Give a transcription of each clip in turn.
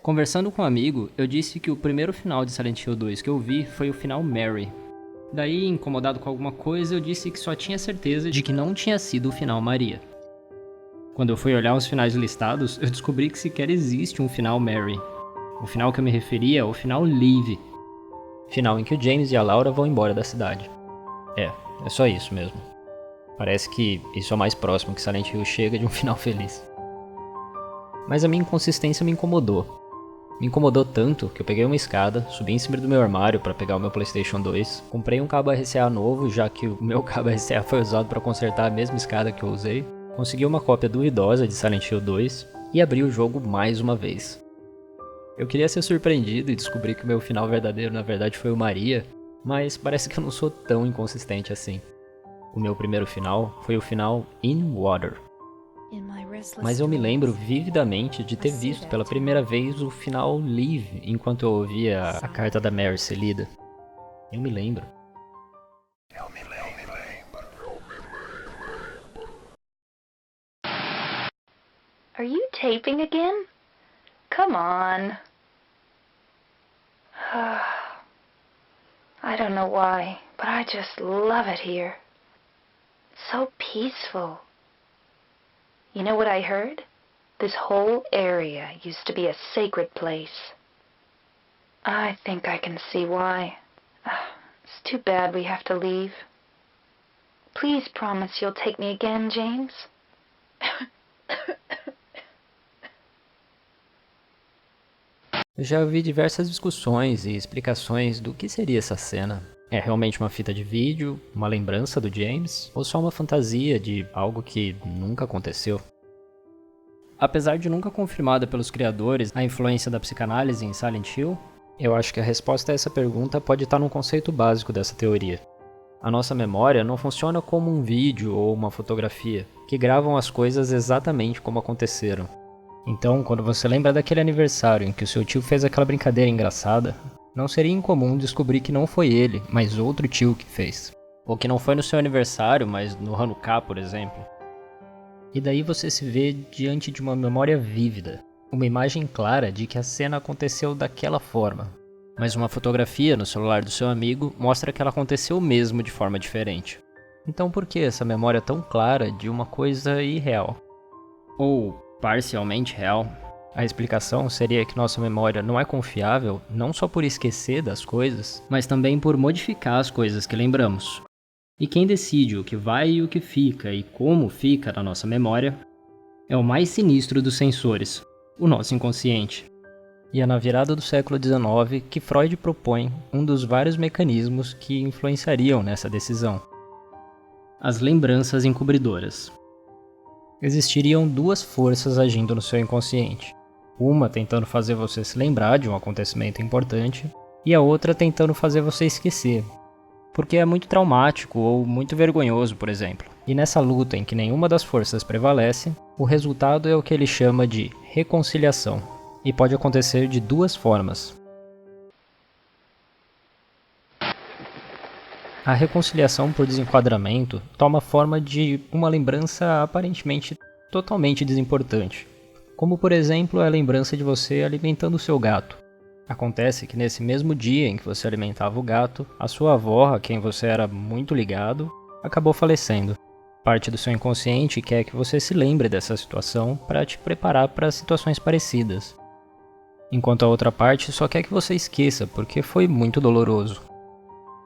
Conversando com um amigo, eu disse que o primeiro final de Silent Hill 2 que eu vi foi o final Mary. Daí, incomodado com alguma coisa, eu disse que só tinha certeza de que não tinha sido o final Maria. Quando eu fui olhar os finais listados, eu descobri que sequer existe um final Mary. O final que eu me referia é o final Live. Final em que o James e a Laura vão embora da cidade. É só isso mesmo. Parece que isso é o mais próximo que Silent Hill chega de um final feliz. Mas a minha inconsistência me incomodou. Me incomodou tanto que eu peguei uma escada, subi em cima do meu armário para pegar o meu PlayStation 2, comprei um cabo RCA novo, já que o meu cabo RCA foi usado para consertar a mesma escada que eu usei, consegui uma cópia duvidosa de Silent Hill 2 e abri o jogo mais uma vez. Eu queria ser surpreendido e descobrir que o meu final verdadeiro na verdade foi o Maria, mas parece que eu não sou tão inconsistente assim. O meu primeiro final foi o final In Water. Mas eu me lembro vividamente de ter visto pela primeira vez o final Live enquanto eu ouvia a carta da Mary ser lida. Eu me lembro. Are you taping again? Come on. I don't know why, but I just love it here. It's so peaceful. You know what I heard? This whole area used to be a sacred place. I think I can see why. It's too bad we have to leave. Please promise you'll take me again, James. Eu já ouvi diversas discussões e explicações do que seria essa cena. É realmente uma fita de vídeo, uma lembrança do James, ou só uma fantasia de algo que nunca aconteceu? Apesar de nunca confirmada pelos criadores a influência da psicanálise em Silent Hill, eu acho que a resposta a essa pergunta pode estar no conceito básico dessa teoria. A nossa memória não funciona como um vídeo ou uma fotografia, que gravam as coisas exatamente como aconteceram. Então, quando você lembra daquele aniversário em que o seu tio fez aquela brincadeira engraçada, não seria incomum descobrir que não foi ele, mas outro tio que fez. Ou que não foi no seu aniversário, mas no Hanukkah, por exemplo. E daí você se vê diante de uma memória vívida, uma imagem clara de que a cena aconteceu daquela forma. Mas uma fotografia no celular do seu amigo mostra que ela aconteceu mesmo de forma diferente. Então por que essa memória tão clara de uma coisa irreal? Ou parcialmente real? A explicação seria que nossa memória não é confiável não só por esquecer das coisas, mas também por modificar as coisas que lembramos. E quem decide o que vai e o que fica e como fica na nossa memória é o mais sinistro dos sensores, o nosso inconsciente. E é na virada do século XIX que Freud propõe um dos vários mecanismos que influenciariam nessa decisão: as lembranças encobridoras. Existiriam duas forças agindo no seu inconsciente. Uma tentando fazer você se lembrar de um acontecimento importante, e a outra tentando fazer você esquecer, porque é muito traumático ou muito vergonhoso, por exemplo. E nessa luta em que nenhuma das forças prevalece, o resultado é o que ele chama de reconciliação, e pode acontecer de duas formas. A reconciliação por desenquadramento toma a forma de uma lembrança aparentemente totalmente desimportante, como por exemplo a lembrança de você alimentando o seu gato. Acontece que nesse mesmo dia em que você alimentava o gato, a sua avó, a quem você era muito ligado, acabou falecendo. Parte do seu inconsciente quer que você se lembre dessa situação para te preparar para situações parecidas, enquanto a outra parte só quer que você esqueça porque foi muito doloroso.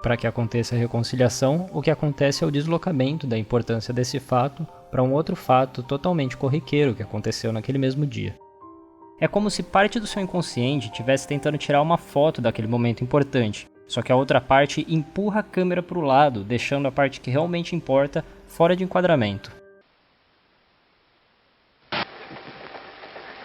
Para que aconteça a reconciliação, o que acontece é o deslocamento da importância desse fato para um outro fato totalmente corriqueiro que aconteceu naquele mesmo dia. É como se parte do seu inconsciente estivesse tentando tirar uma foto daquele momento importante, só que a outra parte empurra a câmera para o lado, deixando a parte que realmente importa fora de enquadramento.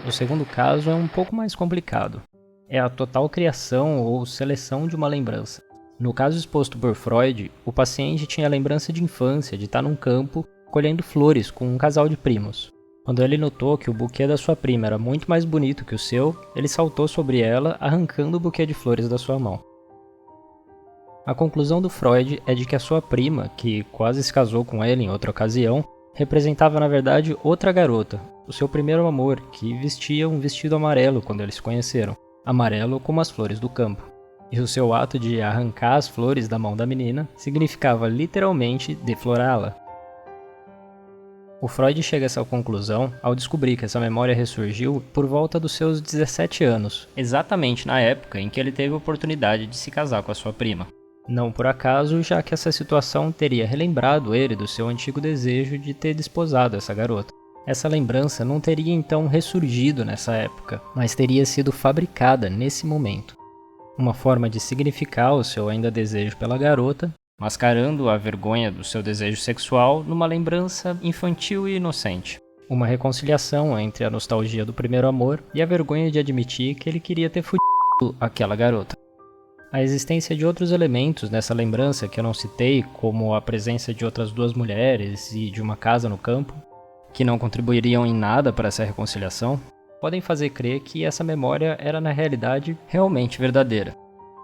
O segundo caso é um pouco mais complicado. É a total criação ou seleção de uma lembrança. No caso exposto por Freud, o paciente tinha a lembrança de infância de estar num campo colhendo flores com um casal de primos. Quando ele notou que o buquê da sua prima era muito mais bonito que o seu, ele saltou sobre ela, arrancando o buquê de flores da sua mão. A conclusão do Freud é de que a sua prima, que quase se casou com ele em outra ocasião, representava na verdade outra garota, o seu primeiro amor, que vestia um vestido amarelo quando eles se conheceram, amarelo como as flores do campo. E o seu ato de arrancar as flores da mão da menina significava literalmente deflorá-la. O Freud chega a essa conclusão ao descobrir que essa memória ressurgiu por volta dos seus 17 anos, exatamente na época em que ele teve a oportunidade de se casar com a sua prima. Não por acaso, já que essa situação teria relembrado ele do seu antigo desejo de ter desposado essa garota. Essa lembrança não teria então ressurgido nessa época, mas teria sido fabricada nesse momento. Uma forma de significar o seu ainda desejo pela garota, mascarando a vergonha do seu desejo sexual numa lembrança infantil e inocente. Uma reconciliação entre a nostalgia do primeiro amor e a vergonha de admitir que ele queria ter fudido aquela garota. A existência de outros elementos nessa lembrança que eu não citei, como a presença de outras duas mulheres e de uma casa no campo, que não contribuiriam em nada para essa reconciliação, podem fazer crer que essa memória era na realidade realmente verdadeira.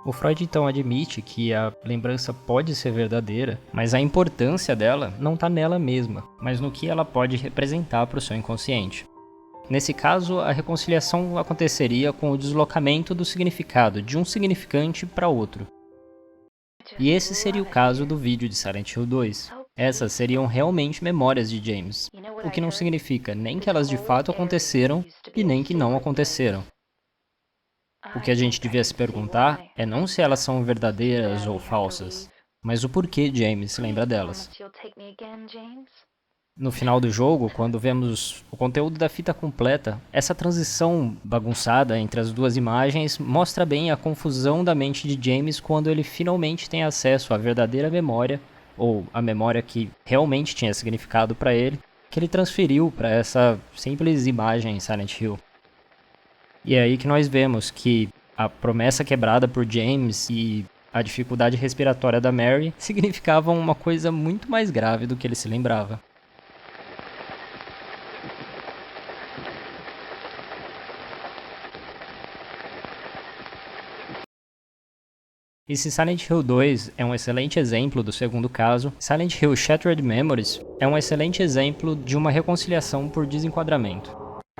O Freud então admite que a lembrança pode ser verdadeira, mas a importância dela não está nela mesma, mas no que ela pode representar para o seu inconsciente. Nesse caso, a reconciliação aconteceria com o deslocamento do significado de um significante para outro. E esse seria o caso do vídeo de Silent Hill 2. Essas seriam realmente memórias de James, o que não significa nem que elas de fato aconteceram e nem que não aconteceram. O que a gente devia se perguntar é não se elas são verdadeiras ou falsas, mas o porquê James se lembra delas. No final do jogo, quando vemos o conteúdo da fita completa, essa transição bagunçada entre as duas imagens mostra bem a confusão da mente de James quando ele finalmente tem acesso à verdadeira memória, ou a memória que realmente tinha significado para ele, que ele transferiu para essa simples imagem em Silent Hill. E é aí que nós vemos que a promessa quebrada por James e a dificuldade respiratória da Mary significavam uma coisa muito mais grave do que ele se lembrava. E se Silent Hill 2 é um excelente exemplo do segundo caso, Silent Hill Shattered Memories é um excelente exemplo de uma reconciliação por desenquadramento.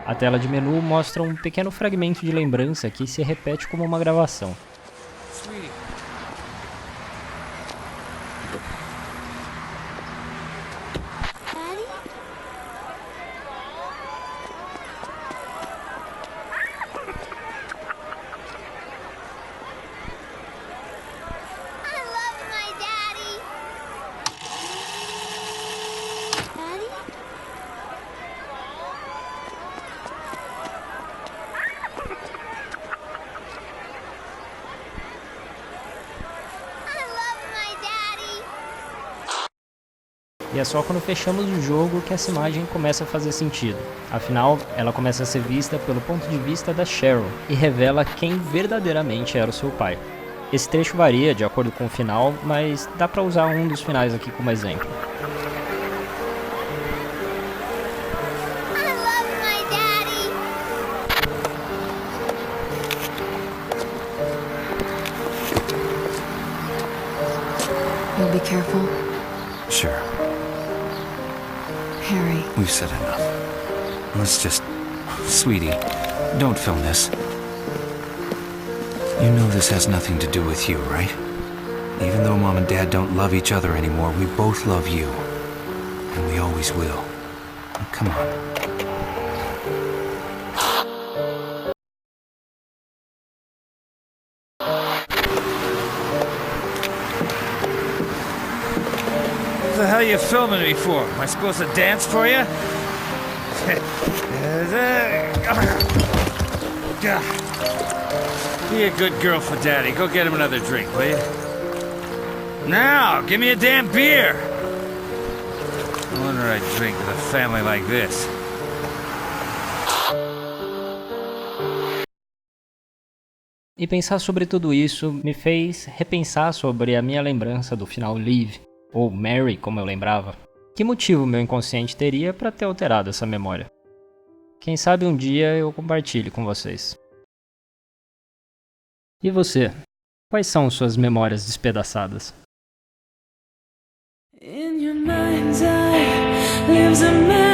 A tela de menu mostra um pequeno fragmento de lembrança que se repete como uma gravação. E é só quando fechamos o jogo que essa imagem começa a fazer sentido. Afinal, ela começa a ser vista pelo ponto de vista da Cheryl e revela quem verdadeiramente era o seu pai. Esse trecho varia de acordo com o final, mas dá pra usar um dos finais aqui como exemplo. You'll be careful? Sure. Harry. We've said enough. Let's just... Sweetie, don't film this. You know this has nothing to do with you, right? Even though Mom and Dad don't love each other anymore, we both love you. And we always will. Now, come on. What the hell are you filming me for? Am I supposed to dance for you? Be a good girl for Daddy. Go get him another drink, will you? Now, give me a damn beer! No wonder I drink with a family like this. E pensar sobre tudo isso me fez repensar sobre a minha lembrança do final Live, ou Mary, como eu lembrava. Que motivo meu inconsciente teria para ter alterado essa memória? Quem sabe um dia eu compartilhe com vocês. E você? Quais são suas memórias despedaçadas? In your mind's eye lives a man.